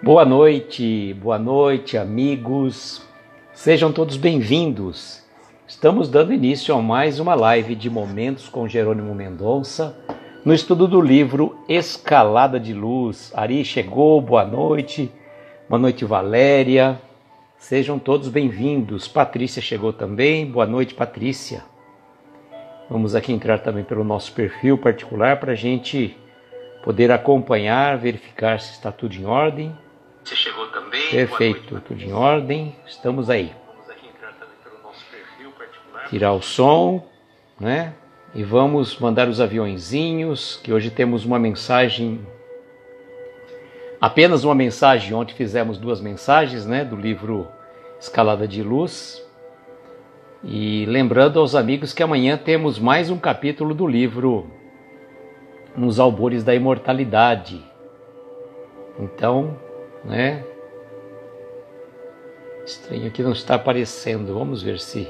Boa noite, amigos. Sejam todos bem-vindos. Estamos dando início a mais uma live de Momentos com Jerônimo Mendonça, no estudo do livro Escalada de Luz. Ari chegou, boa noite. Boa noite, Valéria. Sejam todos bem-vindos. Patrícia chegou também. Boa noite, Patrícia. Vamos aqui entrar também pelo nosso perfil particular para a gente poder acompanhar, verificar se está tudo em ordem. Você chegou também? Perfeito, tudo em ordem. Estamos aí. Vamos aqui entrar também pelo nosso perfil particular. Tirar o som, né? E vamos mandar os aviõezinhos, que hoje temos uma mensagem, apenas uma mensagem. Ontem fizemos 2 mensagens, né, do livro Escalada de Luz. E lembrando aos amigos que amanhã temos mais um capítulo do livro Nos Albores da Imortalidade. Então, né? Estranho aqui não está aparecendo. Vamos ver se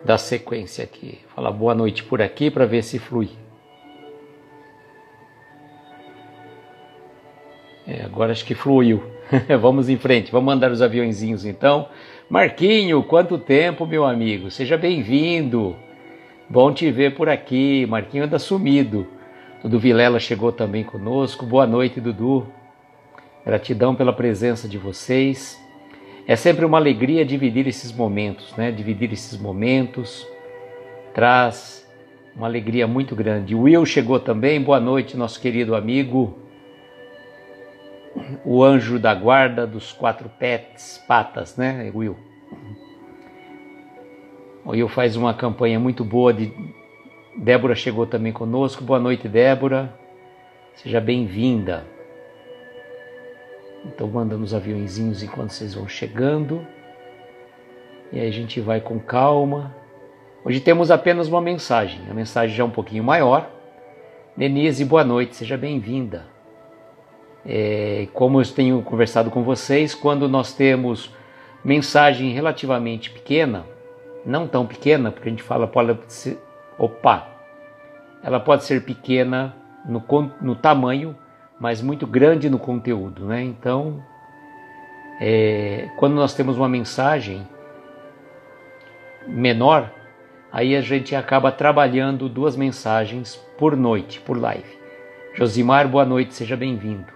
dá sequência aqui. Fala boa noite por aqui para ver se flui. Agora acho que fluiu. Vamos em frente. Vamos mandar os aviõezinhos então. Marquinho, quanto tempo, meu amigo? Seja bem-vindo. Bom te ver por aqui. Marquinho anda sumido. Dudu Vilela chegou também conosco. Boa noite, Dudu. Gratidão pela presença de vocês. É sempre uma alegria dividir esses momentos, né? Dividir esses momentos traz uma alegria muito grande. O Will chegou também. Boa noite, nosso querido amigo. O anjo da guarda dos 4 patas, né, Will? O Will faz uma campanha muito boa. Débora chegou também conosco. Boa noite, Débora. Seja bem-vinda. Estou mandando os aviõezinhos enquanto vocês vão chegando. E aí a gente vai com calma. Hoje temos apenas uma mensagem. A mensagem já é um pouquinho maior. Denise, boa noite. Seja bem-vinda. Como eu tenho conversado com vocês, quando nós temos mensagem relativamente pequena, não tão pequena, porque a gente fala, ela pode ser pequena no tamanho, mas muito grande no conteúdo, né? Então, quando nós temos uma mensagem menor, aí a gente acaba trabalhando 2 mensagens por noite, por live. Josimar, boa noite, seja bem-vindo.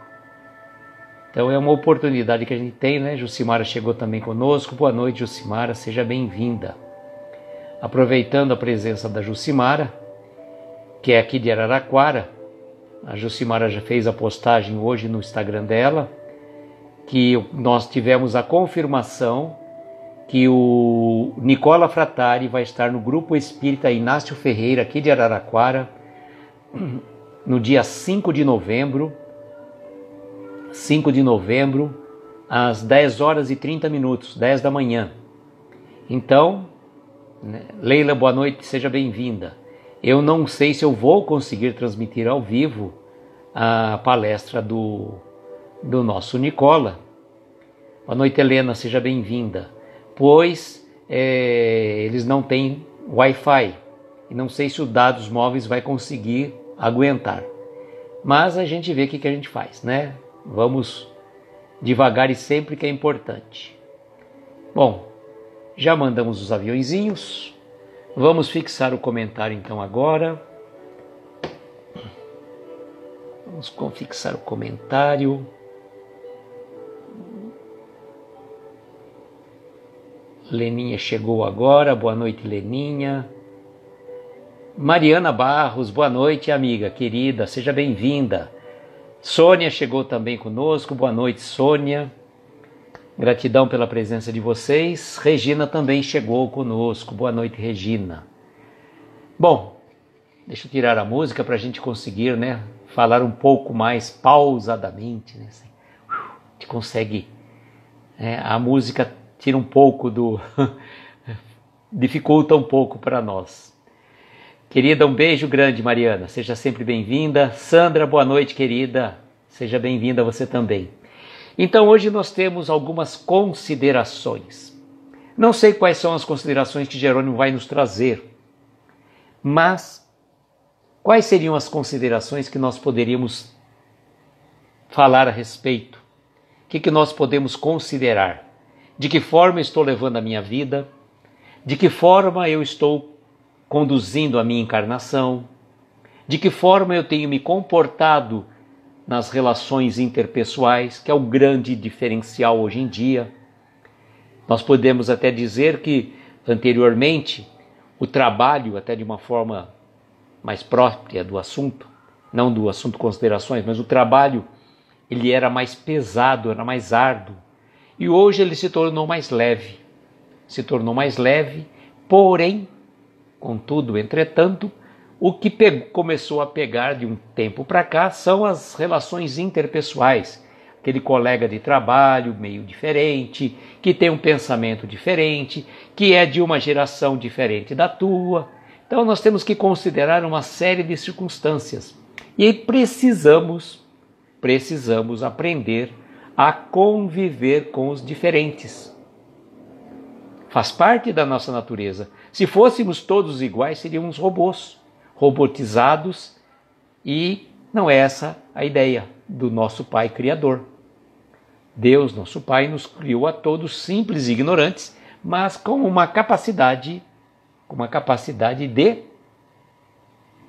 Então é uma oportunidade que a gente tem, né? Jucimara chegou também conosco. Boa noite, Jucimara, seja bem-vinda. Aproveitando a presença da Jucimara, que é aqui de Araraquara, a Jucimara já fez a postagem hoje no Instagram dela, que nós tivemos a confirmação que o Nicola Frattari vai estar no Grupo Espírita Inácio Ferreira, aqui de Araraquara, no dia 5 de novembro, às 10 horas e 30 minutos, 10 da manhã. Então, Leila, boa noite, seja bem-vinda. Eu não sei se eu vou conseguir transmitir ao vivo a palestra do nosso Nicola. Boa noite, Helena, seja bem-vinda. Pois eles não têm Wi-Fi e não sei se o dados móveis vai conseguir aguentar. Mas a gente vê o que a gente faz, né? Vamos devagar e sempre que é importante. Bom, já mandamos os aviõezinhos. Vamos fixar o comentário então agora. Vamos fixar o comentário. Leninha chegou agora. Boa noite, Leninha. Mariana Barros, boa noite, amiga querida. Seja bem-vinda. Sônia chegou também conosco. Boa noite, Sônia. Gratidão pela presença de vocês. Regina também chegou conosco. Boa noite, Regina. Bom, deixa eu tirar a música para a gente conseguir, né, falar um pouco mais pausadamente. Né? A gente consegue... a música tira um pouco do... dificulta um pouco para nós. Querida, um beijo grande, Mariana. Seja sempre bem-vinda. Sandra, boa noite, querida. Seja bem-vinda você também. Então, hoje nós temos algumas considerações. Não sei quais são as considerações que Jerônimo vai nos trazer, mas quais seriam as considerações que nós poderíamos falar a respeito que nós podemos considerar? De que forma estou levando a minha vida? De que forma eu estou conduzindo a minha encarnação? De que forma eu tenho me comportado nas relações interpessoais, que é o grande diferencial hoje em dia? Nós podemos até dizer que, anteriormente, o trabalho, até de uma forma mais própria do assunto, não do assunto considerações, mas o trabalho, ele era mais pesado, era mais árduo. E hoje ele se tornou mais leve. Se tornou mais leve, porém, contudo, entretanto, o que começou a pegar de um tempo para cá são as relações interpessoais. Aquele colega de trabalho meio diferente, que tem um pensamento diferente, que é de uma geração diferente da tua. Então nós temos que considerar uma série de circunstâncias. E aí precisamos aprender a conviver com os diferentes. Faz parte da nossa natureza. Se fôssemos todos iguais, seríamos robôs, robotizados, e não é essa a ideia do nosso Pai Criador. Deus, nosso Pai, nos criou a todos simples e ignorantes, mas com uma capacidade de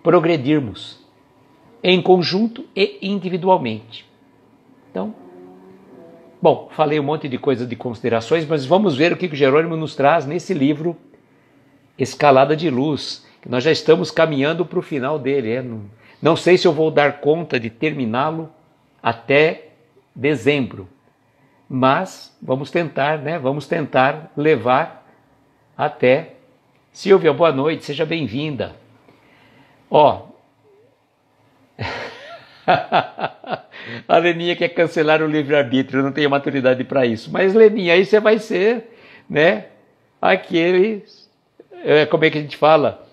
progredirmos em conjunto e individualmente. Então, bom, falei um monte de coisas de considerações, mas vamos ver o que Jerônimo nos traz nesse livro Escalada de Luz, que nós já estamos caminhando para o final dele. Não sei se eu vou dar conta de terminá-lo até dezembro, mas vamos tentar, né? Vamos tentar levar até. Silvia, boa noite, seja bem-vinda. Ó, a Leninha quer cancelar o livre-arbítrio, não tenho maturidade para isso. Mas, Leninha, aí você vai ser, né, aqueles, como é que a gente fala?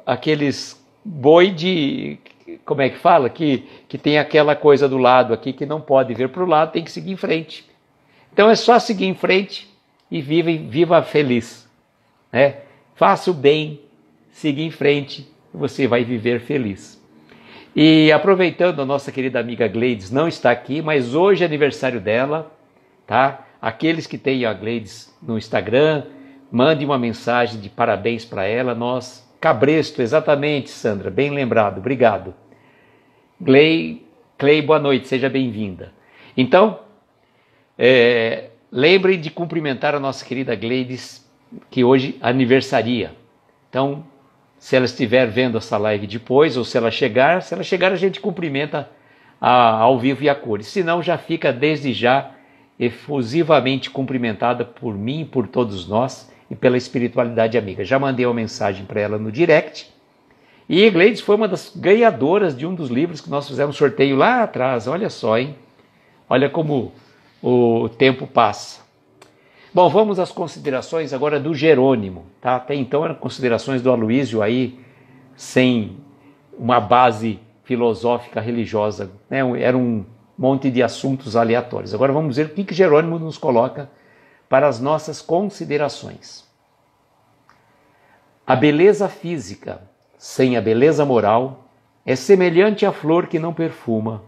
Aqueles boi de, como é que fala? Que tem aquela coisa do lado aqui que não pode ver para o lado, tem que seguir em frente. Então é só seguir em frente e viva feliz, né? Faça o bem, siga em frente, você vai viver feliz. E aproveitando, a nossa querida amiga Gleides não está aqui, mas hoje é aniversário dela, tá? Aqueles que têm a Gleides no Instagram, mande uma mensagem de parabéns para ela. Cabresto, exatamente, Sandra, bem lembrado, obrigado. Clay, boa noite, seja bem-vinda. Então, lembrem de cumprimentar a nossa querida Gleides, que hoje aniversaria. Então, se ela estiver vendo essa live depois, ou se ela chegar a gente cumprimenta ao vivo e a cores. Se não, já fica desde já efusivamente cumprimentada por mim e por todos nós e pela espiritualidade amiga. Já mandei uma mensagem para ela no direct. E Gleides foi uma das ganhadoras de um dos livros que nós fizemos sorteio lá atrás. Olha só, hein? Olha como o tempo passa. Bom, vamos às considerações agora do Jerônimo, tá? Até então eram considerações do Aloísio aí, sem uma base filosófica religiosa, né? Era um monte de assuntos aleatórios. Agora vamos ver o que Jerônimo nos coloca para as nossas considerações. A beleza física, sem a beleza moral, é semelhante à flor que não perfuma,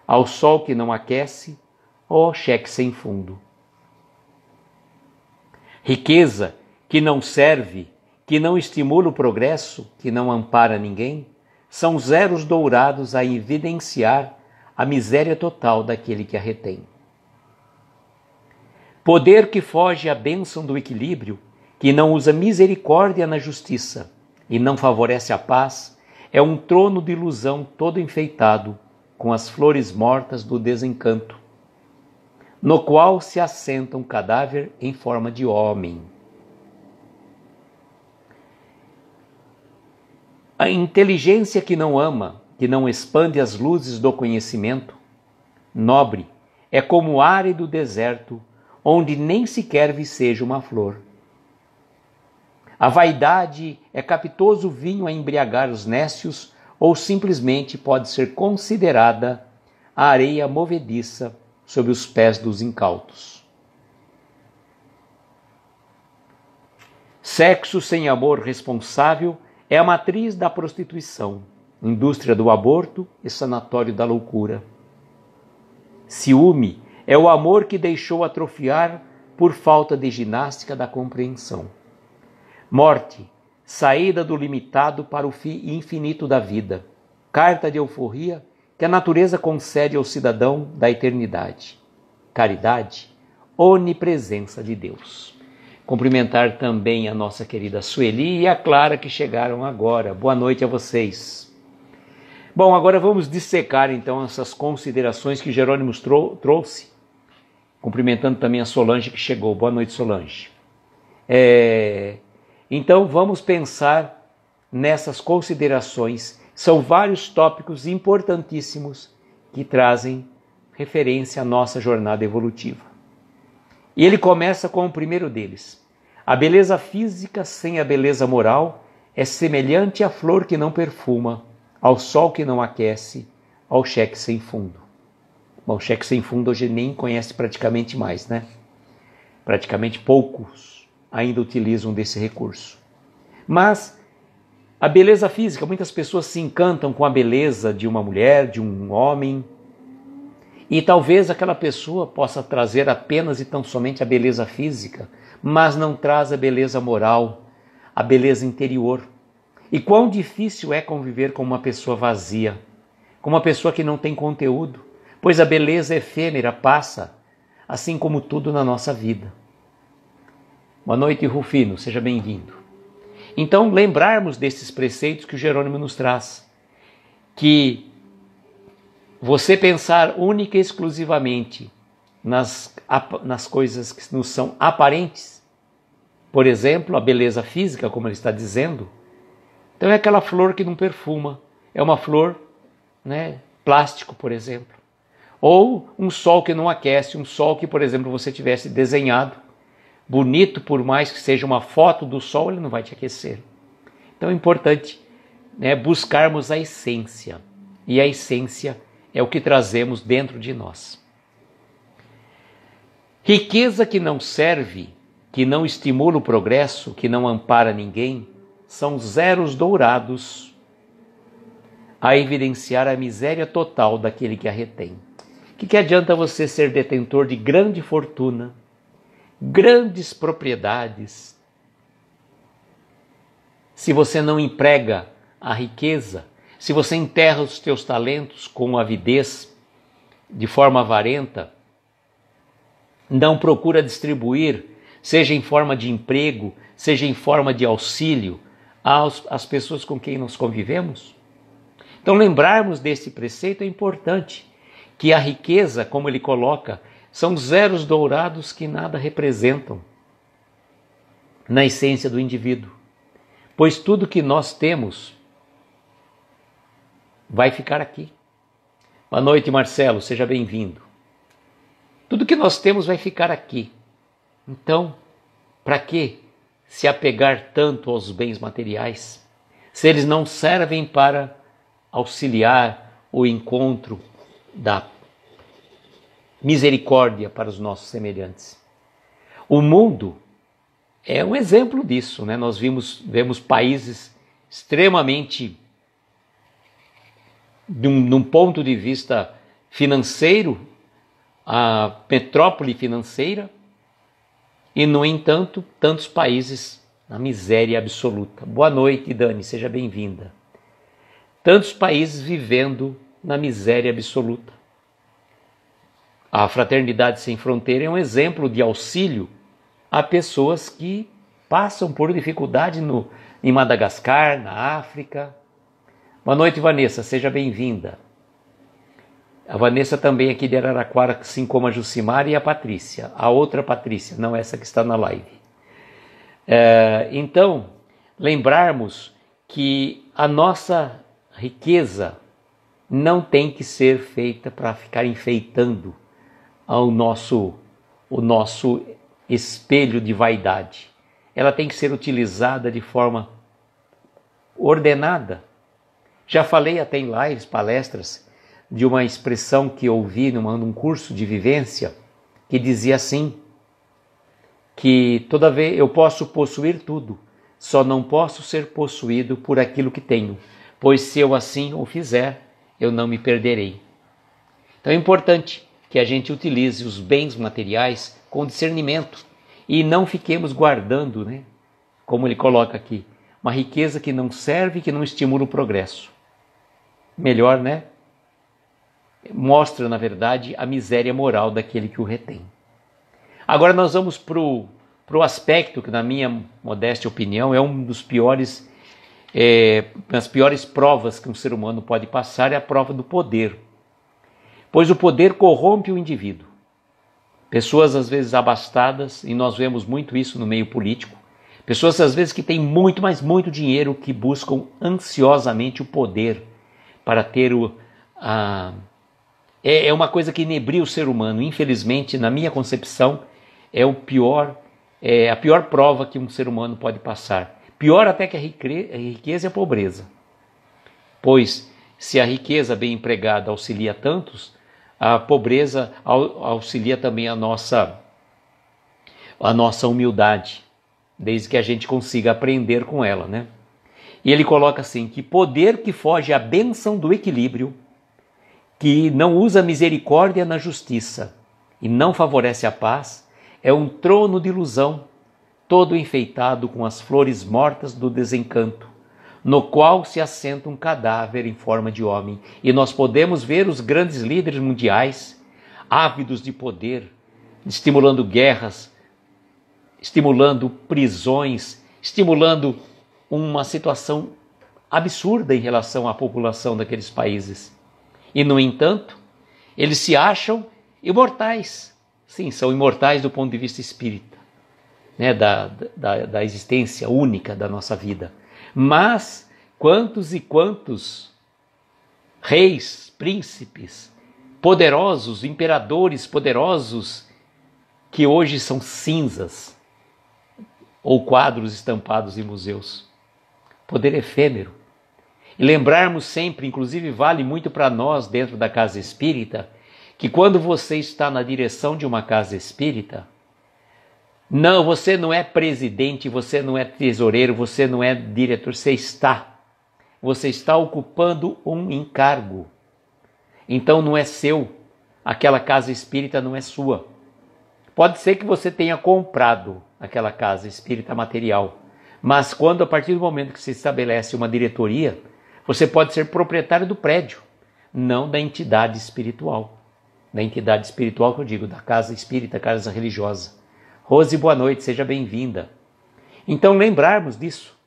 ao sol que não aquece, ou ao cheque sem fundo. Riqueza que não serve, que não estimula o progresso, que não ampara ninguém, são zeros dourados a evidenciar a miséria total daquele que a retém. Poder que foge à bênção do equilíbrio, que não usa misericórdia na justiça e não favorece a paz, é um trono de ilusão todo enfeitado com as flores mortas do desencanto, no qual se assenta um cadáver em forma de homem. A inteligência que não ama, que não expande as luzes do conhecimento, nobre, é como o árido deserto, onde nem sequer viceja uma flor. A vaidade é capitoso vinho a embriagar os nécios, ou simplesmente pode ser considerada a areia movediça sob os pés dos incautos. Sexo sem amor responsável é a matriz da prostituição, indústria do aborto e sanatório da loucura. Ciúme É o amor que deixou atrofiar por falta de ginástica da compreensão. Morte, saída do limitado para o infinito da vida. Carta de euforia que a natureza concede ao cidadão da eternidade. Caridade, onipresença de Deus. Cumprimentar também a nossa querida Sueli e a Clara que chegaram agora. Boa noite a vocês. Bom, agora vamos dissecar então essas considerações que Jerônimo trouxe. Cumprimentando também a Solange que chegou. Boa noite, Solange. Então vamos pensar nessas considerações. São vários tópicos importantíssimos que trazem referência à nossa jornada evolutiva. E ele começa com o primeiro deles. A beleza física sem a beleza moral é semelhante à flor que não perfuma, ao sol que não aquece, ao cheque sem fundo. Bom, cheque sem fundo hoje nem conhece praticamente mais, né? Praticamente poucos ainda utilizam desse recurso. Mas a beleza física, muitas pessoas se encantam com a beleza de uma mulher, de um homem, e talvez aquela pessoa possa trazer apenas e tão somente a beleza física, mas não traz a beleza moral, a beleza interior. E quão difícil é conviver com uma pessoa vazia, com uma pessoa que não tem conteúdo, pois a beleza efêmera passa, assim como tudo na nossa vida. Boa noite, Rufino, seja bem-vindo. Então, lembrarmos desses preceitos que o Jerônimo nos traz, que você pensar única e exclusivamente nas coisas que nos são aparentes, por exemplo, a beleza física, como ele está dizendo, então é aquela flor que não perfuma, é uma flor, né, plástico, por exemplo, ou um sol que não aquece, um sol que, por exemplo, você tivesse desenhado, bonito, por mais que seja uma foto do sol, ele não vai te aquecer. Então é importante, né, buscarmos a essência, e a essência é o que trazemos dentro de nós. Riqueza que não serve, que não estimula o progresso, que não ampara ninguém, são zeros dourados a evidenciar a miséria total daquele que a retém. O que adianta você ser detentor de grande fortuna, grandes propriedades, se você não emprega a riqueza, se você enterra os teus talentos com avidez, de forma avarenta, não procura distribuir, seja em forma de emprego, seja em forma de auxílio, às pessoas com quem nós convivemos? Então lembrarmos desse preceito é importante, que a riqueza, como ele coloca, são zeros dourados que nada representam na essência do indivíduo, pois tudo que nós temos vai ficar aqui. Boa noite, Marcelo, seja bem-vindo. Tudo que nós temos vai ficar aqui. Então, para que se apegar tanto aos bens materiais, se eles não servem para auxiliar o encontro da misericórdia para os nossos semelhantes? O mundo é um exemplo disso, né? Nós vemos países extremamente, num ponto de vista financeiro, a metrópole financeira, e, no entanto, tantos países na miséria absoluta. Boa noite, Dani, seja bem-vinda. Tantos países vivendo na miséria absoluta. A Fraternidade Sem Fronteira é um exemplo de auxílio a pessoas que passam por dificuldade em Madagascar, na África. Boa noite, Vanessa, seja bem-vinda. A Vanessa também aqui de Araraquara, assim como a Jucimar e a Patrícia. A outra Patrícia, não essa que está na live. Então, lembrarmos que a nossa riqueza não tem que ser feita para ficar enfeitando o nosso espelho de vaidade. Ela tem que ser utilizada de forma ordenada. Já falei até em lives, palestras, de uma expressão que ouvi num curso de vivência, que dizia assim, que toda vez eu posso possuir tudo, só não posso ser possuído por aquilo que tenho, pois se eu assim o fizer, eu não me perderei. Então é importante que a gente utilize os bens materiais com discernimento e não fiquemos guardando, né, como ele coloca aqui, uma riqueza que não serve, que não estimula o progresso. Melhor, né? Mostra, na verdade, a miséria moral daquele que o retém. Agora nós vamos para o aspecto que, na minha modesta opinião, é um dos piores, as piores provas que um ser humano pode passar, é a prova do poder. Pois o poder corrompe o indivíduo. Pessoas às vezes abastadas, e nós vemos muito isso no meio político, pessoas às vezes que têm muito, mas muito dinheiro, que buscam ansiosamente o poder para ter é uma coisa que inebria o ser humano. Infelizmente, na minha concepção, é a pior prova que um ser humano pode passar. Pior até que a riqueza e a pobreza. Pois, se a riqueza bem empregada auxilia tantos, a pobreza auxilia também a nossa humildade, desde que a gente consiga aprender com ela, né? E ele coloca assim, que poder que foge à bênção do equilíbrio, que não usa misericórdia na justiça e não favorece a paz, é um trono de ilusão, todo enfeitado com as flores mortas do desencanto, no qual se assenta um cadáver em forma de homem. E nós podemos ver os grandes líderes mundiais, ávidos de poder, estimulando guerras, estimulando prisões, estimulando uma situação absurda em relação à população daqueles países. E, no entanto, eles se acham imortais. Sim, são imortais do ponto de vista espírita, né, da existência única da nossa vida. Mas quantos e quantos reis, príncipes, poderosos, imperadores poderosos, que hoje são cinzas ou quadros estampados em museus. Poder efêmero. E lembrarmos sempre, inclusive vale muito para nós dentro da casa espírita, que quando você está na direção de uma casa espírita, não, você não é presidente, você não é tesoureiro, você não é diretor, você está ocupando um encargo. Então não é seu, aquela casa espírita não é sua. Pode ser que você tenha comprado aquela casa espírita material, mas quando, a partir do momento que se estabelece uma diretoria, você pode ser proprietário do prédio, não da entidade espiritual. Da entidade espiritual que eu digo, da casa espírita, casa religiosa. Rose, boa noite, seja bem-vinda. Então lembrarmos disso,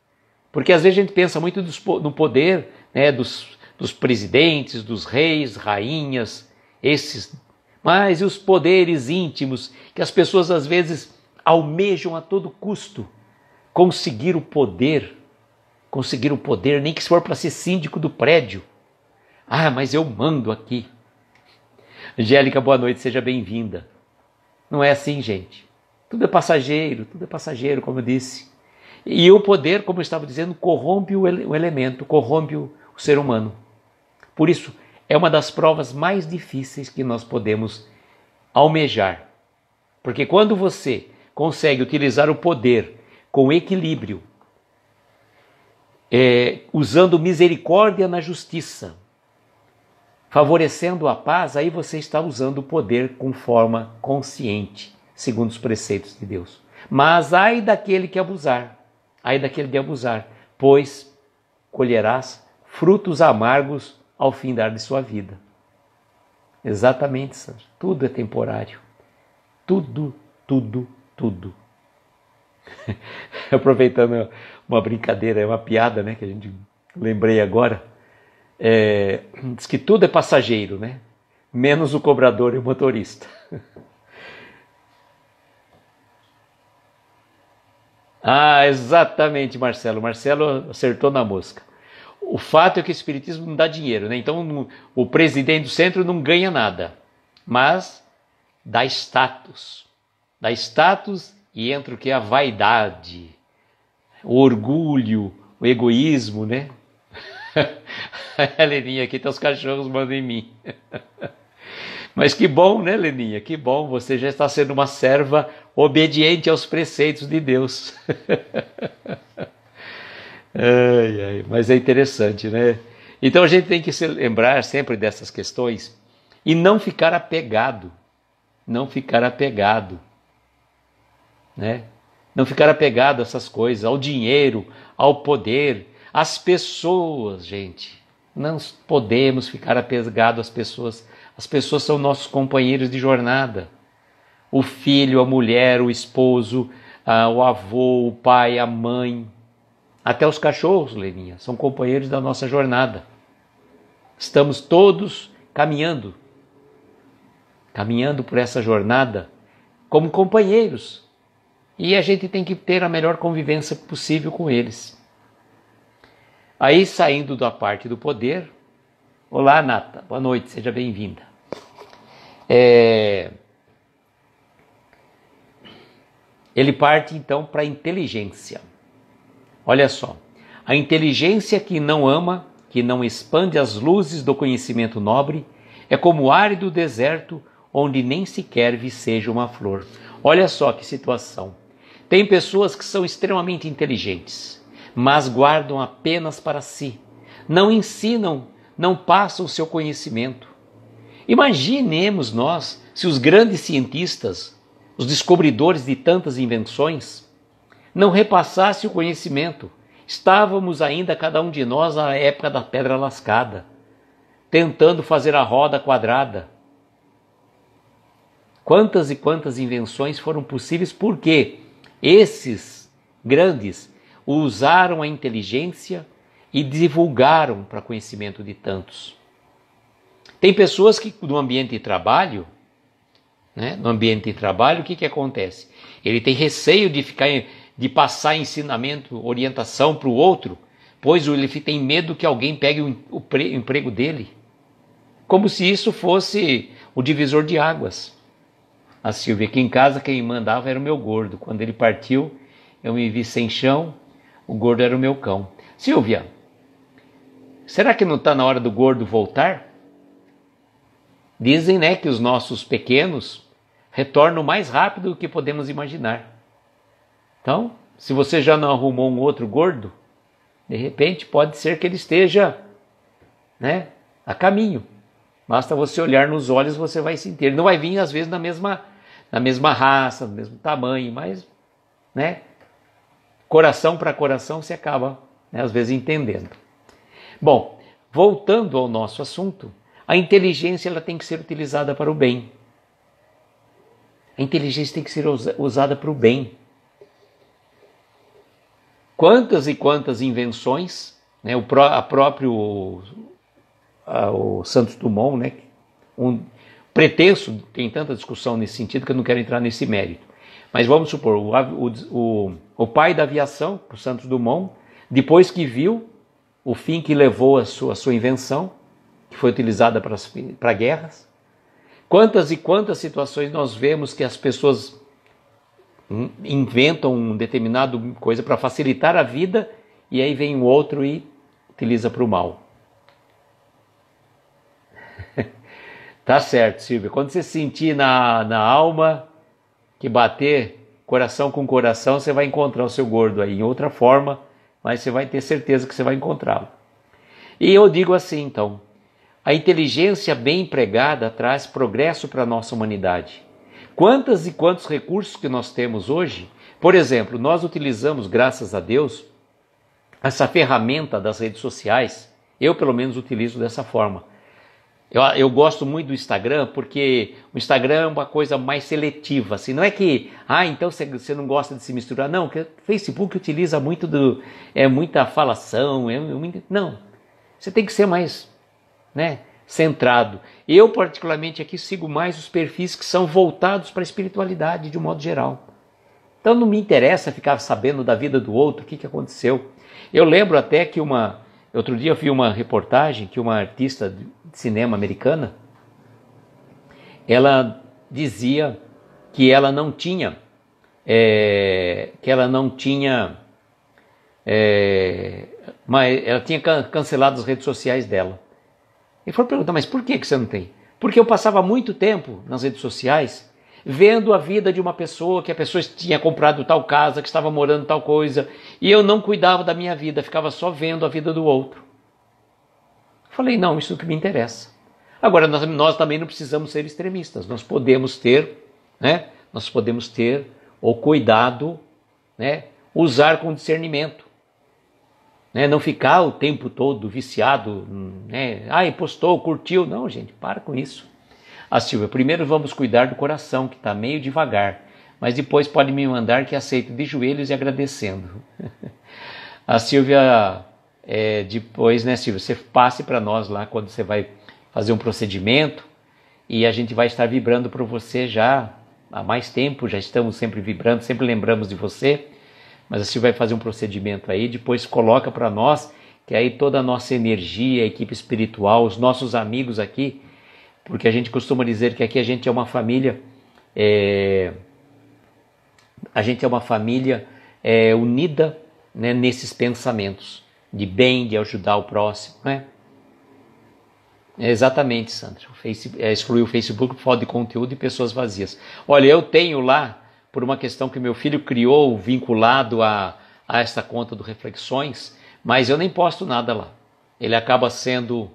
porque às vezes a gente pensa muito no poder, né, dos presidentes, dos reis, rainhas, mas e os poderes íntimos, que as pessoas às vezes almejam a todo custo conseguir o poder, nem que se for para ser síndico do prédio. Ah, mas eu mando aqui. Angélica, boa noite, seja bem-vinda. Não é assim, gente. Tudo é passageiro, como eu disse. E o poder, como eu estava dizendo, corrompe o elemento, corrompe o ser humano. Por isso, é uma das provas mais difíceis que nós podemos almejar. Porque quando você consegue utilizar o poder com equilíbrio, usando misericórdia na justiça, favorecendo a paz, aí você está usando o poder com forma consciente, segundo os preceitos de Deus. Mas ai daquele que abusar, pois colherás frutos amargos ao findar de sua vida. Exatamente, Sandra. Tudo é temporário. Tudo. Aproveitando uma brincadeira, uma piada, né, que a gente lembrei agora, diz que tudo é passageiro, né? Menos o cobrador e o motorista. Ah, exatamente, Marcelo. Marcelo acertou na mosca. O fato é que o espiritismo não dá dinheiro, né? Então o presidente do centro não ganha nada, mas dá status. Dá status e entra o que? A vaidade, o orgulho, o egoísmo, né? A Leninha, aqui tá os cachorros mandando em mim. Mas que bom, né, Leninha? Que bom, você já está sendo uma serva obediente aos preceitos de Deus. Mas é interessante, né? Então a gente tem que se lembrar sempre dessas questões, E não ficar apegado, não ficar apegado, né? Não ficar apegado a essas coisas, ao dinheiro, ao poder, às pessoas, gente. Não podemos ficar apegados às pessoas. As pessoas são nossos companheiros de jornada. O filho, a mulher, o esposo, o avô, o pai, a mãe, até os cachorros, Leninha, são companheiros da nossa jornada. Estamos todos caminhando por essa jornada como companheiros. E a gente tem que ter a melhor convivência possível com eles. Aí, saindo da parte do poder, olá, Nata, boa noite, seja bem-vinda. Ele parte então para a inteligência. Olha só, a inteligência que não ama, que não expande as luzes do conhecimento nobre, é como o árido deserto onde nem sequer viceja uma flor. Olha só que situação. Tem pessoas que são extremamente inteligentes, mas guardam apenas para si. Não ensinam, não passam o seu conhecimento. Imaginemos nós se os grandes cientistas, os descobridores de tantas invenções, não repassassem o conhecimento. Estávamos ainda, cada um de nós, na época da pedra lascada, tentando fazer a roda quadrada. Quantas e quantas invenções foram possíveis porque esses grandes usaram a inteligência e divulgaram para conhecimento de tantos. Tem pessoas que no ambiente de trabalho, o que acontece? Ele tem receio de passar ensinamento, orientação para o outro, pois ele tem medo que alguém pegue o emprego dele. Como se isso fosse o divisor de águas. A Silvia, aqui em casa quem mandava era o meu gordo. Quando ele partiu, eu me vi sem chão, o gordo era o meu cão. Silvia, será que não está na hora do gordo voltar? Dizem, que os nossos pequenos retornam mais rápido do que podemos imaginar. Então, se você já não arrumou um outro gordo, de repente pode ser que ele esteja, a caminho. Basta você olhar nos olhos, você vai sentir. Ele não vai vir, às vezes, na mesma raça, no mesmo tamanho, mas, coração para coração você acaba, às vezes, entendendo. Bom, voltando ao nosso assunto, a inteligência ela tem que ser utilizada para o bem. A inteligência tem que ser usada para o bem. Quantas e quantas invenções, o Santos Dumont, pretenso, tem tanta discussão nesse sentido que eu não quero entrar nesse mérito. Mas vamos supor, o pai da aviação, o Santos Dumont, depois que viu o fim que levou a sua invenção, que foi utilizada para guerras, quantas e quantas situações nós vemos que as pessoas inventam uma determinada coisa para facilitar a vida e aí vem o outro e utiliza para o mal. Tá certo, Silvia. Quando você sentir na alma que bater coração com coração, você vai encontrar o seu gordo aí em outra forma, mas você vai ter certeza que você vai encontrá-lo. E eu digo assim, então, a inteligência bem empregada traz progresso para a nossa humanidade. Quantos e quantos recursos que nós temos hoje? Por exemplo, nós utilizamos, graças a Deus, essa ferramenta das redes sociais. Eu, pelo menos, utilizo dessa forma. Eu gosto muito do Instagram porque o Instagram é uma coisa mais seletiva. Assim, não é que, então você não gosta de se misturar. Não, porque o Facebook utiliza muito muita falação. Não, você tem que ser mais centrado. Eu, particularmente, aqui sigo mais os perfis que são voltados para a espiritualidade de um modo geral. Então não me interessa ficar sabendo da vida do outro, o que aconteceu. Eu lembro até que outro dia eu vi uma reportagem que uma artista de cinema americana, ela dizia que ela não tinha, ela tinha cancelado as redes sociais dela. E foi perguntar, mas por que você não tem? Porque eu passava muito tempo nas redes sociais vendo a vida de uma pessoa, que a pessoa tinha comprado tal casa, que estava morando tal coisa, e eu não cuidava da minha vida, ficava só vendo a vida do outro. Falei, não, isso que me interessa. Agora, nós também não precisamos ser extremistas. Nós podemos ter, né? Nós podemos ter o cuidado, né? Usar com discernimento. Né? Não ficar o tempo todo viciado, né? Ai, postou, curtiu. Não, gente, para com isso. A Silvia, primeiro vamos cuidar do coração, que está meio devagar. Mas depois pode me mandar que aceito de joelhos e agradecendo. A Silvia, depois, né, Silvia, você passe para nós lá quando você vai fazer um procedimento e a gente vai estar vibrando para você já há mais tempo, já estamos sempre vibrando, sempre lembramos de você, mas a Silvia vai fazer um procedimento aí, depois coloca para nós, que aí toda a nossa energia, a equipe espiritual, os nossos amigos aqui, porque a gente costuma dizer que aqui a gente é uma família, unida, né, nesses pensamentos de bem, de ajudar o próximo, né? Exatamente, Sandra. Excluir o Facebook por falta de conteúdo e pessoas vazias. Olha, eu tenho lá, por uma questão que meu filho criou, vinculado a essa conta do Reflexões, mas eu nem posto nada lá. Ele acaba sendo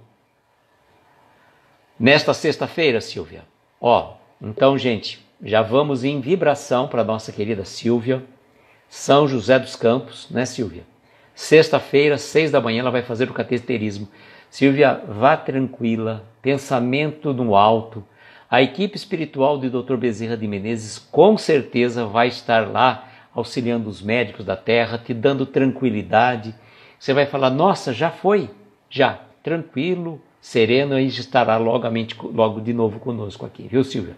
nesta sexta-feira, Silvia. Então, gente, já vamos em vibração para nossa querida Silvia, São José dos Campos, né, Silvia? Sexta-feira, 6 da manhã, ela vai fazer o cateterismo. Silvia, vá tranquila, pensamento no alto. A equipe espiritual do Dr. Bezerra de Menezes com certeza vai estar lá auxiliando os médicos da Terra, te dando tranquilidade. Você vai falar, nossa, já foi? Já, tranquilo, sereno, e estará logo de novo conosco aqui, viu, Silvia?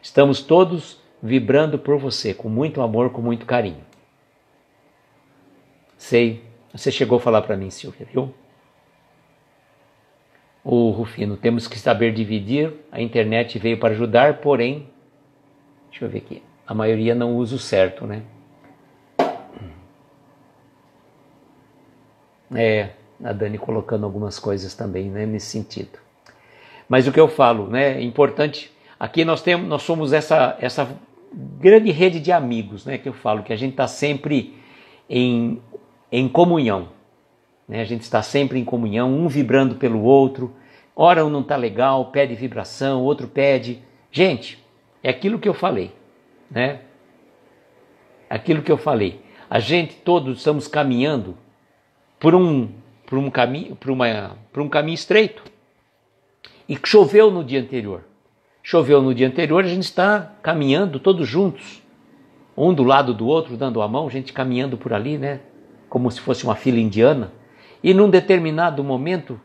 Estamos todos vibrando por você, com muito amor, com muito carinho. Sei, você chegou a falar para mim, Silvia, viu? O Rufino, temos que saber dividir, a internet veio para ajudar, porém, deixa eu ver aqui, a maioria não usa o certo, né? A Dani colocando algumas coisas também, né, nesse sentido. Mas o que eu falo, né, é importante, aqui nós somos essa grande rede de amigos, né, que eu falo, que a gente está sempre em comunhão. A gente está sempre em comunhão, um vibrando pelo outro. Ora um não está legal, pede vibração, outro pede. Gente, é aquilo que eu falei, né? Aquilo que eu falei. A gente todos estamos caminhando por um caminho estreito. E choveu no dia anterior. Choveu no dia anterior, a gente está caminhando todos juntos. Um do lado do outro, dando a mão, a gente caminhando por ali, né? Como se fosse uma fila indiana. E num determinado momento,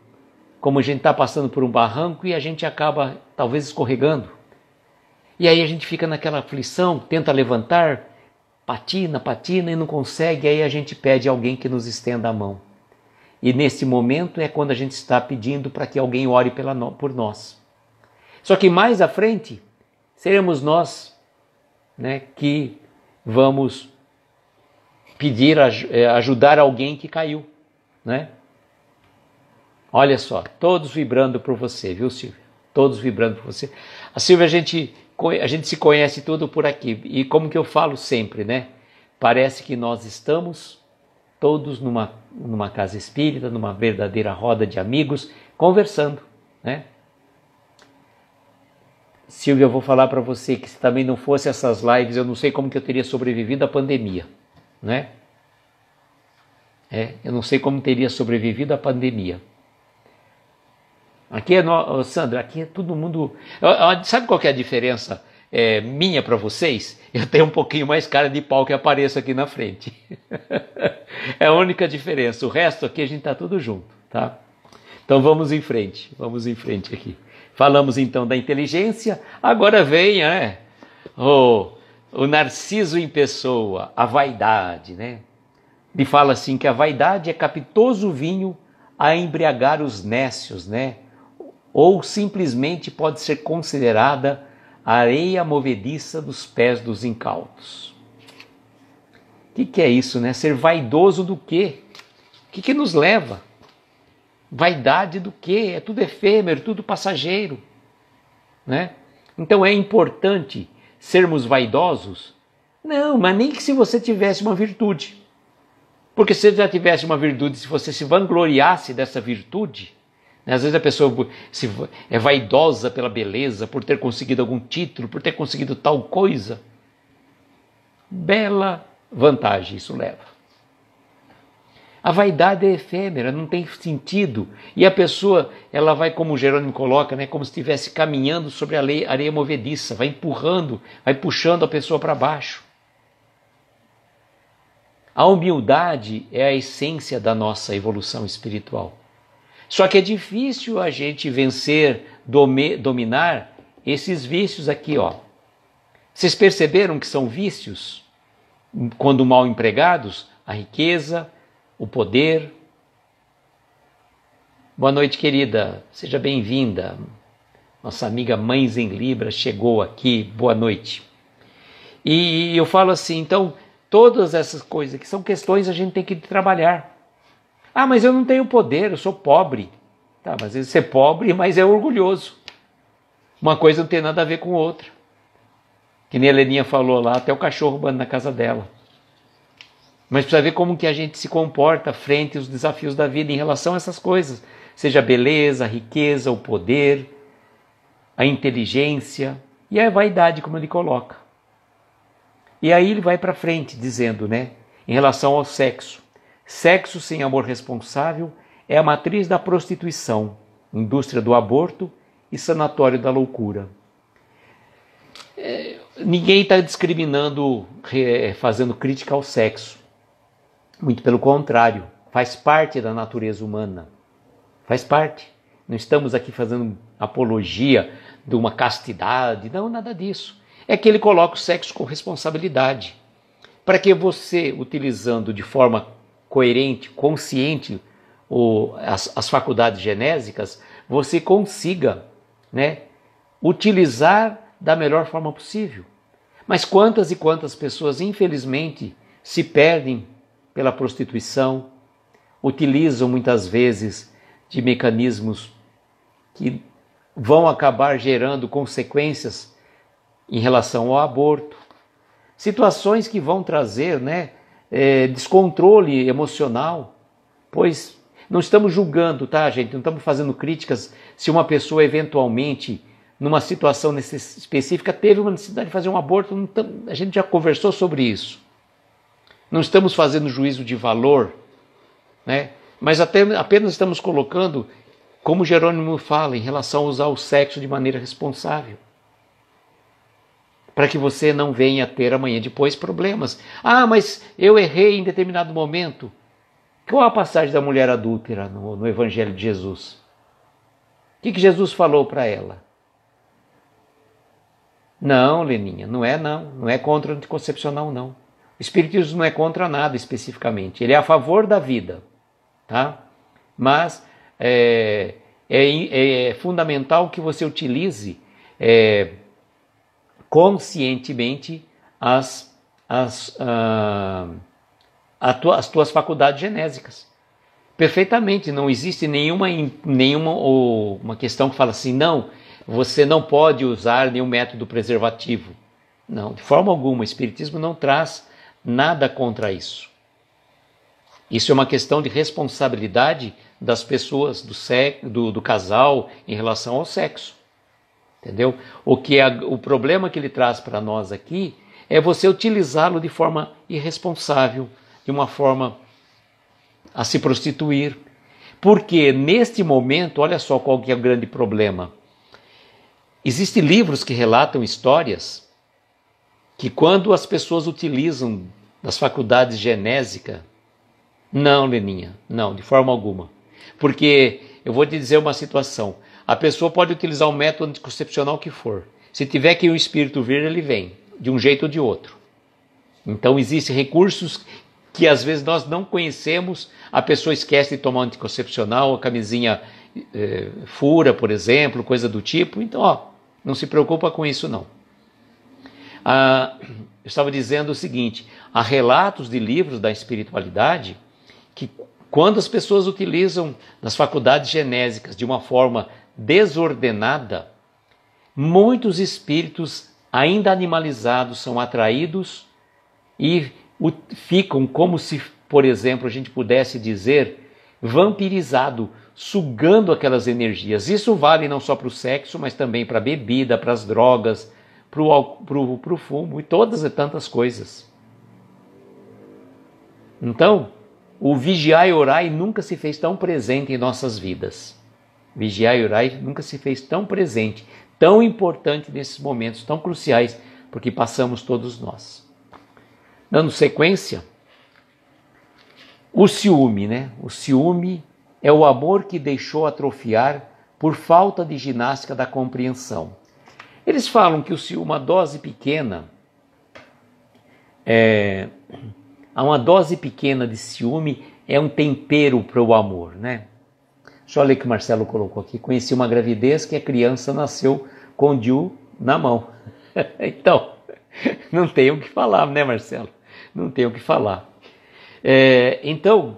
como a gente está passando por um barranco e a gente acaba talvez escorregando. E aí a gente fica naquela aflição, tenta levantar, patina e não consegue, aí a gente pede a alguém que nos estenda a mão. E nesse momento é quando a gente está pedindo para que alguém ore por nós. Só que mais à frente, seremos nós, né, que vamos pedir, ajudar alguém que caiu, né? Olha só, todos vibrando por você, viu, Silvia? Todos vibrando por você. A Silvia, a gente se conhece tudo por aqui. E como que eu falo sempre, né? Parece que nós estamos todos numa casa espírita, numa verdadeira roda de amigos, conversando, né? Silvia, eu vou falar para você que se também não fosse essas lives, eu não sei como que eu teria sobrevivido à pandemia, né? Eu não sei como teria sobrevivido à pandemia. Aqui Sandra, aqui é todo mundo... Sabe qual que é a diferença minha para vocês? Eu tenho um pouquinho mais cara de pau que apareço aqui na frente. É a única diferença. O resto aqui a gente está tudo junto, tá? Então vamos em frente aqui. Falamos então da inteligência, agora vem o Narciso em pessoa, a vaidade, né? Ele fala assim que a vaidade é capitoso vinho a embriagar os nécios, né? Ou simplesmente pode ser considerada a areia movediça dos pés dos incautos. O que é isso, né? Ser vaidoso do quê? O que nos leva? Vaidade do quê? É tudo efêmero, tudo passageiro, né? Então é importante sermos vaidosos? Não, mas nem que se você tivesse uma virtude. Porque se você já tivesse uma virtude, se você se vangloriasse dessa virtude, Às vezes a pessoa é vaidosa pela beleza, por ter conseguido algum título, por ter conseguido tal coisa. Bela vantagem isso leva. A vaidade é efêmera, não tem sentido. E a pessoa, ela vai, como o Jerônimo coloca, né, como se estivesse caminhando sobre a areia movediça, vai empurrando, vai puxando a pessoa para baixo. A humildade é a essência da nossa evolução espiritual. Só que é difícil a gente vencer, dominar esses vícios aqui, ó. Vocês perceberam que são vícios? Quando mal empregados, a riqueza, o poder. Boa noite, querida. Seja bem-vinda. Nossa amiga Mães em Libra chegou aqui. Boa noite. E eu falo assim, então, todas essas coisas que são questões a gente tem que trabalhar. Ah, mas eu não tenho poder, eu sou pobre. Tá, mas você é pobre, mas é orgulhoso. Uma coisa não tem nada a ver com outra. Que nem a Leninha falou lá, até o cachorro roubando na casa dela. Mas precisa ver como que a gente se comporta frente aos desafios da vida em relação a essas coisas. Seja a beleza, a riqueza, o poder, a inteligência e a vaidade, como ele coloca. E aí ele vai para frente dizendo, né, em relação ao sexo. Sexo sem amor responsável é a matriz da prostituição, indústria do aborto e sanatório da loucura. Ninguém está discriminando, fazendo crítica ao sexo. Muito pelo contrário, faz parte da natureza humana. Faz parte. Não estamos aqui fazendo apologia de uma castidade, não, nada disso. É que ele coloca o sexo com responsabilidade. Para que você, utilizando de forma coerente, consciente, as faculdades genésicas, você consiga, né, utilizar da melhor forma possível. Mas quantas e quantas pessoas, infelizmente, se perdem pela prostituição, utilizam muitas vezes de mecanismos que vão acabar gerando consequências em relação ao aborto, situações que vão trazer, né, descontrole emocional, pois não estamos julgando, tá, gente? Não estamos fazendo críticas se uma pessoa eventualmente, numa situação específica, teve uma necessidade de fazer um aborto. A gente já conversou sobre isso. Não estamos fazendo juízo de valor, né? Mas apenas estamos colocando, como Jerônimo fala, em relação a usar o sexo de maneira responsável. Para que você não venha ter amanhã depois problemas. Ah, mas eu errei em determinado momento. Qual a passagem da mulher adúltera no Evangelho de Jesus? O que Jesus falou para ela? Não, Leninha, não é contra o anticoncepcional, não. O Espiritismo não é contra nada especificamente, ele é a favor da vida, tá? Mas é fundamental que você utilize conscientemente as tuas faculdades genésicas. Perfeitamente, não existe nenhuma uma questão que fala assim, não, você não pode usar nenhum método preservativo. Não, de forma alguma, o Espiritismo não traz nada contra isso. Isso é uma questão de responsabilidade das pessoas, do casal, em relação ao sexo. Entendeu? O problema que ele traz para nós aqui é você utilizá-lo de forma irresponsável, de uma forma a se prostituir. Porque neste momento, olha só qual que é o grande problema. Existem livros que relatam histórias que quando as pessoas utilizam das faculdades genésicas, não, Leninha, não, de forma alguma. Porque eu vou te dizer uma situação, a pessoa pode utilizar o método anticoncepcional que for. Se tiver que um espírito vir, ele vem, de um jeito ou de outro. Então existem recursos que às vezes nós não conhecemos, a pessoa esquece de tomar um anticoncepcional, a camisinha fura, por exemplo, coisa do tipo. Então, não se preocupa com isso não. Eu estava dizendo o seguinte, há relatos de livros da espiritualidade que quando as pessoas utilizam das faculdades genésicas de uma forma desordenada, muitos espíritos ainda animalizados são atraídos e ficam como se, por exemplo, a gente pudesse dizer, vampirizado sugando aquelas energias. Isso vale não só para o sexo, mas também para a bebida, para as drogas, para o fumo e todas e tantas coisas. Então, o vigiar e orar nunca se fez tão presente em nossas vidas. Vigiar e orar nunca se fez tão presente, tão importante nesses momentos tão cruciais, porque passamos todos nós. Dando sequência, o ciúme, né? O ciúme é o amor que deixou atrofiar por falta de ginástica da compreensão. Eles falam que uma dose pequena, uma dose pequena de ciúme é um tempero para o amor, né? Deixa eu ler o que o Marcelo colocou aqui. Conheci uma gravidez que a criança nasceu com o DIU na mão. Então, não tem o que falar, né, Marcelo? Não tem o que falar. Então,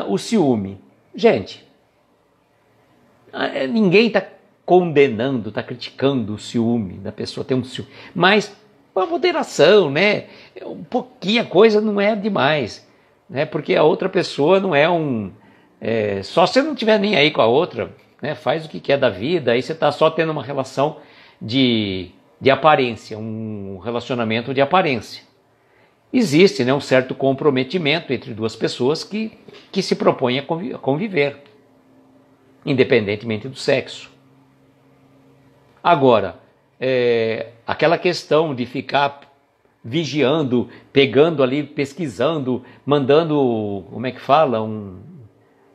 o ciúme. Gente, ninguém está condenando, está criticando o ciúme da pessoa ter um ciúme. Mas, com a moderação, né? Um pouquinho a coisa não é demais. Né? Porque a outra pessoa não é só se você não estiver nem aí com a outra, né? Faz o que quer da vida, aí você está só tendo uma relação de aparência, um relacionamento de aparência. Existe, né, um certo comprometimento entre duas pessoas que se propõem a conviver, independentemente do sexo. Agora, aquela questão de ficar vigiando, pegando ali, pesquisando, mandando, como é que fala,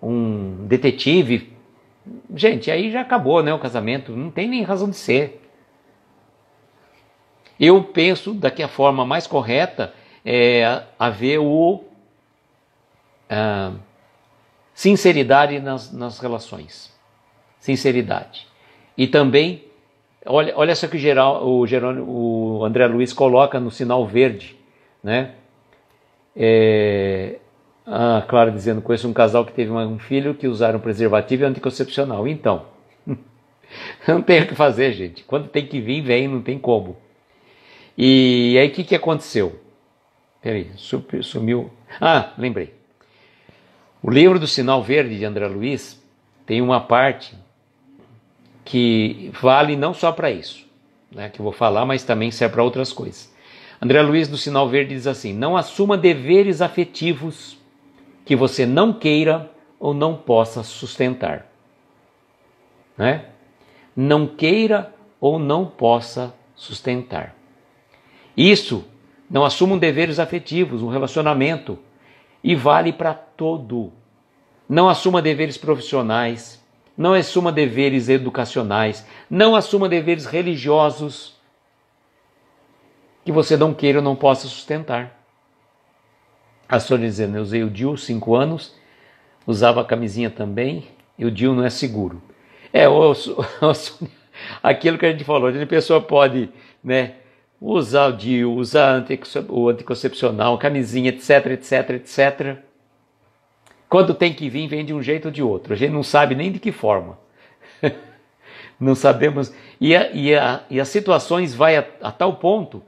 um detetive, gente, aí já acabou, né, o casamento, não tem nem razão de ser. Eu penso que a forma mais correta é haver sinceridade nas relações. Sinceridade. E também, olha só que o André Luiz coloca no sinal verde, né? A Clara dizendo, conheço um casal que teve um filho que usaram preservativo e anticoncepcional. Então, não tem o que fazer, gente. Quando tem que vir, vem, não tem como. E aí o que aconteceu? Peraí, sumiu. Lembrei. O livro do Sinal Verde de André Luiz tem uma parte que vale não só para isso, né, que eu vou falar, mas também serve para outras coisas. André Luiz do Sinal Verde diz assim: não assuma deveres afetivos que você não queira ou não possa sustentar. Né? Não queira ou não possa sustentar. Isso, não assumam deveres afetivos, um relacionamento, e vale para todo. Não assuma deveres profissionais, não assuma deveres educacionais, não assuma deveres religiosos que você não queira ou não possa sustentar. A senhora dizendo, eu usei o DIU 5 anos, usava a camisinha também, e o DIU não é seguro. Aquilo que a gente falou, a pessoa pode, né, usar o DIU, usar o anticoncepcional, camisinha, etc, etc, etc. Quando tem que vir, vem de um jeito ou de outro. A gente não sabe nem de que forma. Não sabemos. E as situações vai a tal ponto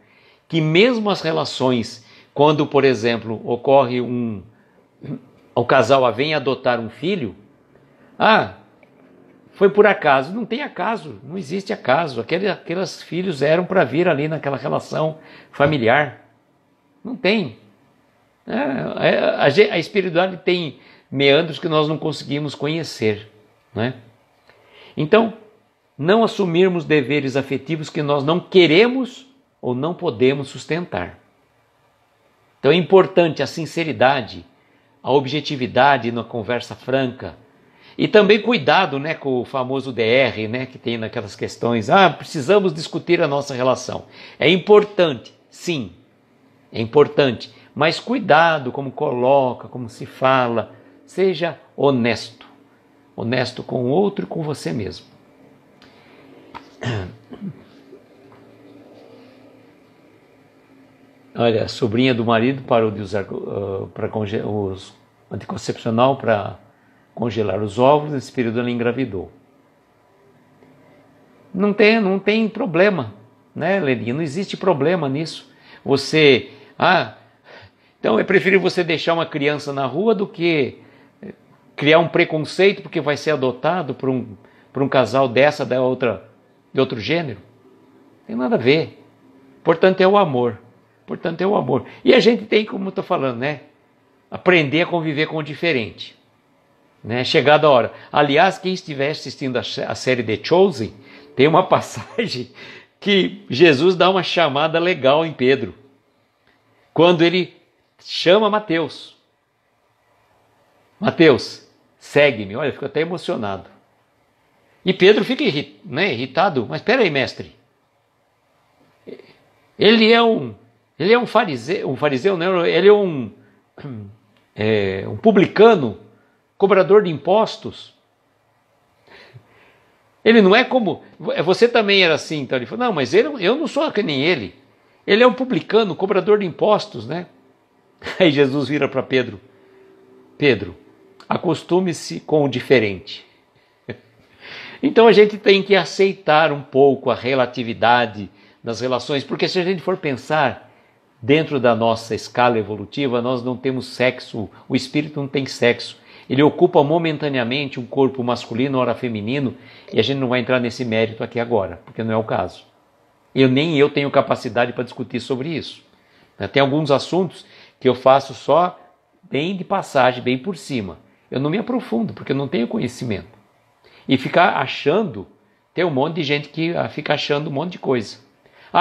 que mesmo as relações, quando, por exemplo, ocorre o casal vem adotar um filho, foi por acaso. Não tem acaso, não existe acaso. Aqueles filhos eram para vir ali naquela relação familiar. Não tem. A espiritualidade tem meandros que nós não conseguimos conhecer. Né? Então, não assumirmos deveres afetivos que nós não queremos ou não podemos sustentar. Então é importante a sinceridade, a objetividade na conversa franca. E também cuidado, né, com o famoso DR, né, que tem naquelas questões. Precisamos discutir a nossa relação. É importante, sim, é importante. Mas cuidado como coloca, como se fala. Seja honesto. Honesto com o outro e com você mesmo. Olha, a sobrinha do marido parou de usar os anticoncepcional para congelar os óvulos, nesse período ela engravidou. Não tem problema, né, Leninha? Não existe problema nisso. Então é preferível você deixar uma criança na rua do que criar um preconceito porque vai ser adotado por um casal de outro gênero. Não tem nada a ver. Portanto, é o amor. Portanto, é o amor. E a gente tem, como eu estou falando, né? Aprender a conviver com o diferente. Né? Chegada a hora. Aliás, quem estiver assistindo a série The Chosen, tem uma passagem que Jesus dá uma chamada legal em Pedro. Quando ele chama Mateus. Mateus, segue-me. Olha, eu fico até emocionado. E Pedro fica irritado. Mas espera aí, mestre. Ele é um fariseu, não, ele é um publicano, cobrador de impostos. Ele não é como... Você também era assim. Então ele falou, não, mas eu não sou que nem ele. Ele é um publicano, cobrador de impostos, né? Aí Jesus vira para Pedro. Pedro, acostume-se com o diferente. Então a gente tem que aceitar um pouco a relatividade das relações, porque se a gente for pensar dentro da nossa escala evolutiva, nós não temos sexo, o espírito não tem sexo. Ele ocupa momentaneamente um corpo masculino, ora feminino, e a gente não vai entrar nesse mérito aqui agora, porque não é o caso. Nem eu tenho capacidade para discutir sobre isso. Tem alguns assuntos que eu faço só bem de passagem, bem por cima. Eu não me aprofundo, porque eu não tenho conhecimento. E ficar achando, tem um monte de gente que fica achando um monte de coisa.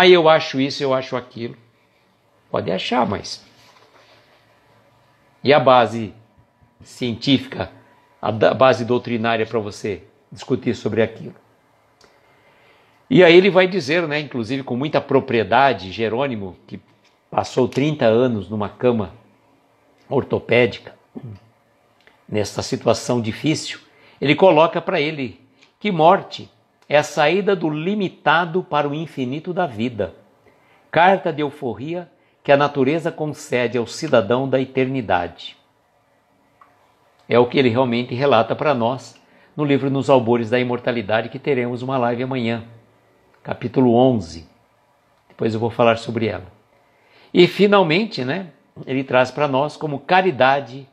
Eu acho isso, eu acho aquilo. Pode achar, mas... E a base científica, a base doutrinária para você discutir sobre aquilo? E aí ele vai dizer, né, inclusive com muita propriedade, Jerônimo, que passou 30 anos numa cama ortopédica, nessa situação difícil, ele coloca para ele que morte é a saída do limitado para o infinito da vida. Carta de euforia que a natureza concede ao cidadão da eternidade. É o que ele realmente relata para nós no livro Nos Albores da Imortalidade, que teremos uma live amanhã, capítulo 11. Depois eu vou falar sobre ela. E finalmente, né, ele traz para nós como caridade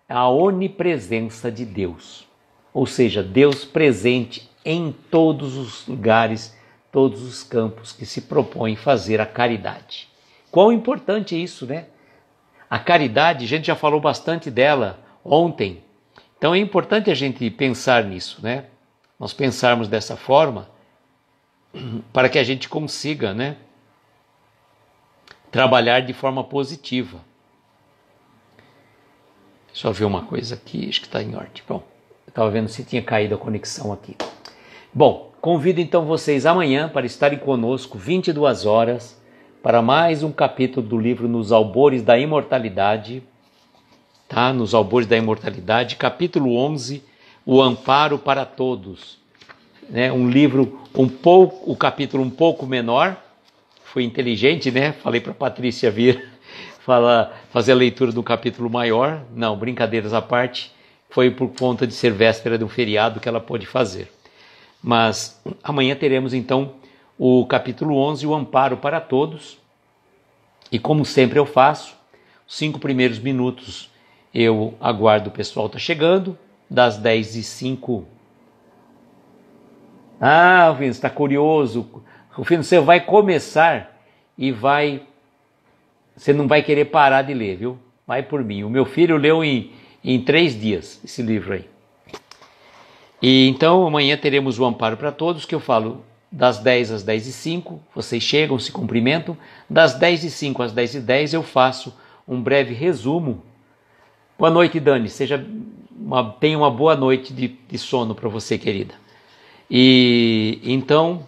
a onipresença de Deus. Ou seja, Deus presente em todos os lugares, todos os campos que se propõem fazer a caridade. Quão importante é isso, né? A caridade, a gente já falou bastante dela ontem. Então é importante a gente pensar nisso, né? Nós pensarmos dessa forma para que a gente consiga, né, trabalhar de forma positiva. Deixa eu ver uma coisa aqui, acho que está em ordem. Bom, eu estava vendo se tinha caído a conexão aqui. Bom, convido então vocês amanhã para estarem conosco, 22 horas, para mais um capítulo do livro Nos Albores da Imortalidade, tá? Nos Albores da Imortalidade, capítulo 11, O Amparo para Todos. Né? Um livro o capítulo um pouco menor, fui inteligente, né? Falei para a Patrícia vir fazer a leitura do capítulo maior. Não, brincadeiras à parte, foi por conta de ser véspera de um feriado que ela pôde fazer. Mas amanhã teremos então o capítulo 11, O Amparo para Todos. E como sempre eu faço, os 5 primeiros minutos eu aguardo o pessoal tá chegando, das 10h05. Rufino, está curioso. Rufino, você vai começar e você não vai querer parar de ler, viu? Vai por mim. O meu filho leu em 3 dias esse livro aí. E então amanhã teremos o Amparo para Todos, que eu falo das 10 às 10h05, vocês chegam, se cumprimentam. Das 10h05 às 10h10 eu faço um breve resumo. Boa noite, Dani. Tenha uma boa noite de sono para você, querida. E então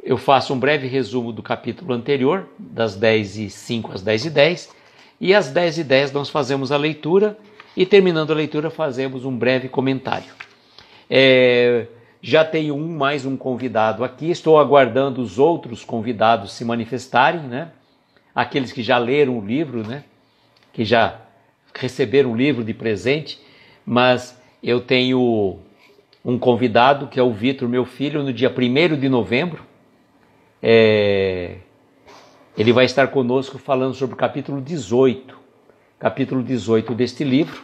eu faço um breve resumo do capítulo anterior, das 10h05 às 10h10, e às 10h10 nós fazemos a leitura, e terminando a leitura fazemos um breve comentário. Já tenho mais um convidado aqui, estou aguardando os outros convidados se manifestarem, né? Aqueles que já leram o livro, né? Que já receberam o livro de presente, mas eu tenho um convidado que é o Vitor, meu filho, no dia 1º de novembro. Ele vai estar conosco falando sobre o capítulo 18, capítulo 18 deste livro,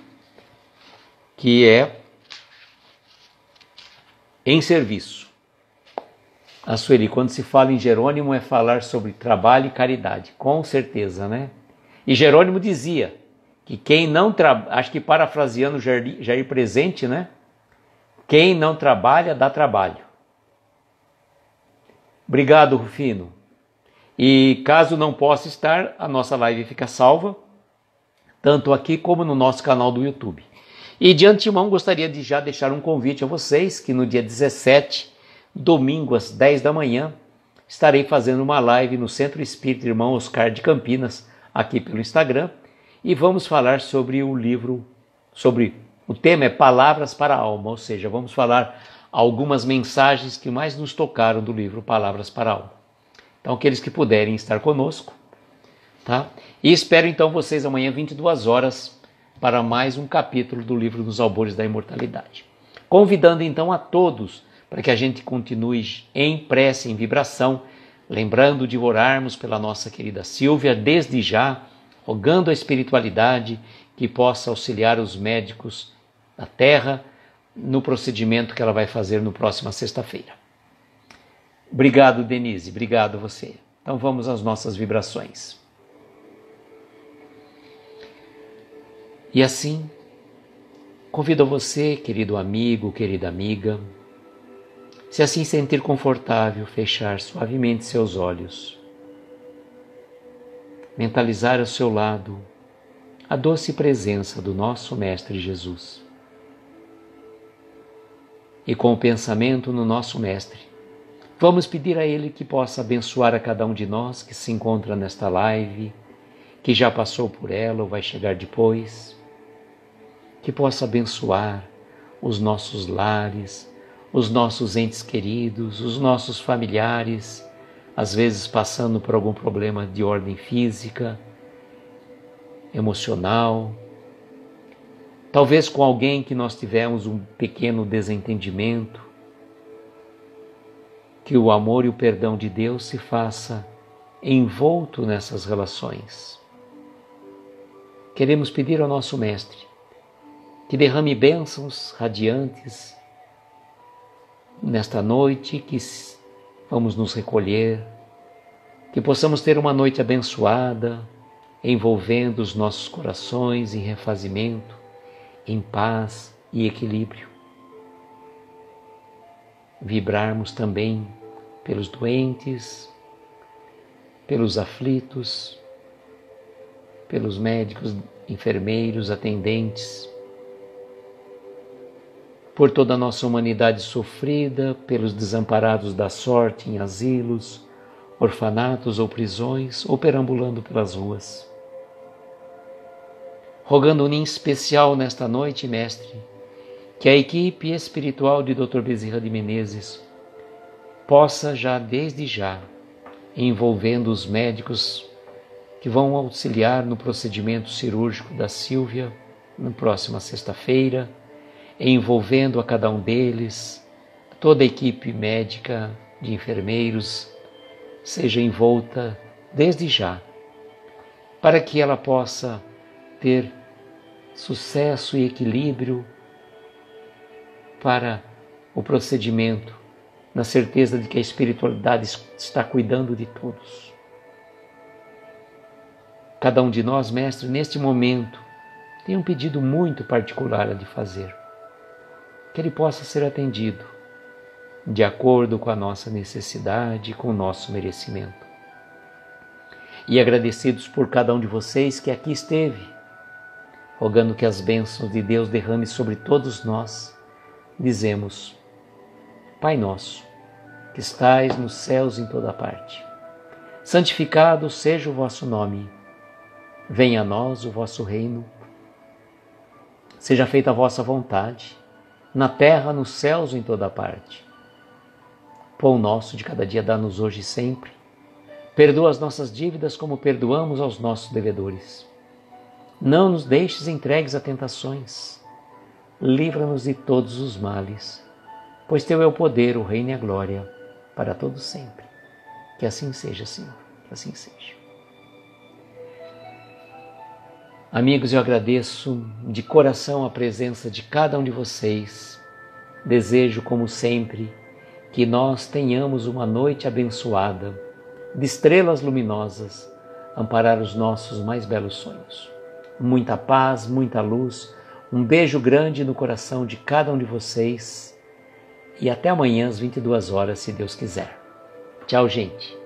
que é Em Serviço. A Sueli, quando se fala em Jerônimo é falar sobre trabalho e caridade, com certeza, né? E Jerônimo dizia que quem não trabalha, acho que parafraseando Jair Presente, né? Quem não trabalha, dá trabalho. Obrigado, Rufino. E caso não possa estar, a nossa live fica salva, tanto aqui como no nosso canal do YouTube. E de antemão gostaria de já deixar um convite a vocês, que no dia 17, domingo às 10 da manhã, estarei fazendo uma live no Centro Espírita Irmão Oscar de Campinas, aqui pelo Instagram, e vamos falar sobre o livro, o tema é Palavras para a Alma, ou seja, vamos falar algumas mensagens que mais nos tocaram do livro Palavras para a Alma. Então, aqueles que puderem estar conosco, tá? E espero então vocês amanhã, 22 horas, para mais um capítulo do livro Nos Albores da Imortalidade. Convidando então a todos para que a gente continue em prece, em vibração, lembrando de orarmos pela nossa querida Sílvia, desde já, rogando a espiritualidade que possa auxiliar os médicos da Terra no procedimento que ela vai fazer na próxima sexta-feira. Obrigado, Denise, obrigado você. Então vamos às nossas vibrações. E assim, convido você, querido amigo, querida amiga, se assim sentir confortável, fechar suavemente seus olhos, mentalizar ao seu lado a doce presença do nosso Mestre Jesus. E com o pensamento no nosso Mestre, vamos pedir a Ele que possa abençoar a cada um de nós que se encontra nesta live, que já passou por ela ou vai chegar depois, que possa abençoar os nossos lares, os nossos entes queridos, os nossos familiares, às vezes passando por algum problema de ordem física, emocional, talvez com alguém que nós tivemos um pequeno desentendimento. Que o amor e o perdão de Deus se faça envolto nessas relações. Queremos pedir ao nosso Mestre que derrame bênçãos radiantes nesta noite, que vamos nos recolher, que possamos ter uma noite abençoada, envolvendo os nossos corações em refazimento, em paz e equilíbrio. Vibrarmos também pelos doentes, pelos aflitos, pelos médicos, enfermeiros, atendentes, por toda a nossa humanidade sofrida, pelos desamparados da sorte em asilos, orfanatos ou prisões, ou perambulando pelas ruas. Rogando em especial nesta noite, Mestre, que a equipe espiritual de Dr. Bezerra de Menezes possa já, desde já, envolvendo os médicos que vão auxiliar no procedimento cirúrgico da Sílvia na próxima sexta-feira, envolvendo a cada um deles, toda a equipe médica de enfermeiros, seja envolta desde já, para que ela possa ter sucesso e equilíbrio para o procedimento, na certeza de que a espiritualidade está cuidando de todos. Cada um de nós, Mestre, neste momento, tem um pedido muito particular a lhe fazer, que ele possa ser atendido, de acordo com a nossa necessidade e com o nosso merecimento. E agradecidos por cada um de vocês que aqui esteve, rogando que as bênçãos de Deus derrame sobre todos nós, dizemos: Pai nosso, que estais nos céus em toda parte, santificado seja o vosso nome. Venha a nós o vosso reino. Seja feita a vossa vontade, na terra, nos céus em toda parte. Pão nosso de cada dia dá-nos hoje e sempre. Perdoa as nossas dívidas como perdoamos aos nossos devedores. Não nos deixes entregues a tentações. Livra-nos de todos os males, pois teu é o poder, o reino e a glória, para todos sempre. Que assim seja, Senhor, que assim seja. Amigos, eu agradeço de coração a presença de cada um de vocês. Desejo, como sempre, que nós tenhamos uma noite abençoada, de estrelas luminosas, amparar os nossos mais belos sonhos. Muita paz, muita luz, um beijo grande no coração de cada um de vocês e até amanhã às 22 horas, se Deus quiser. Tchau, gente.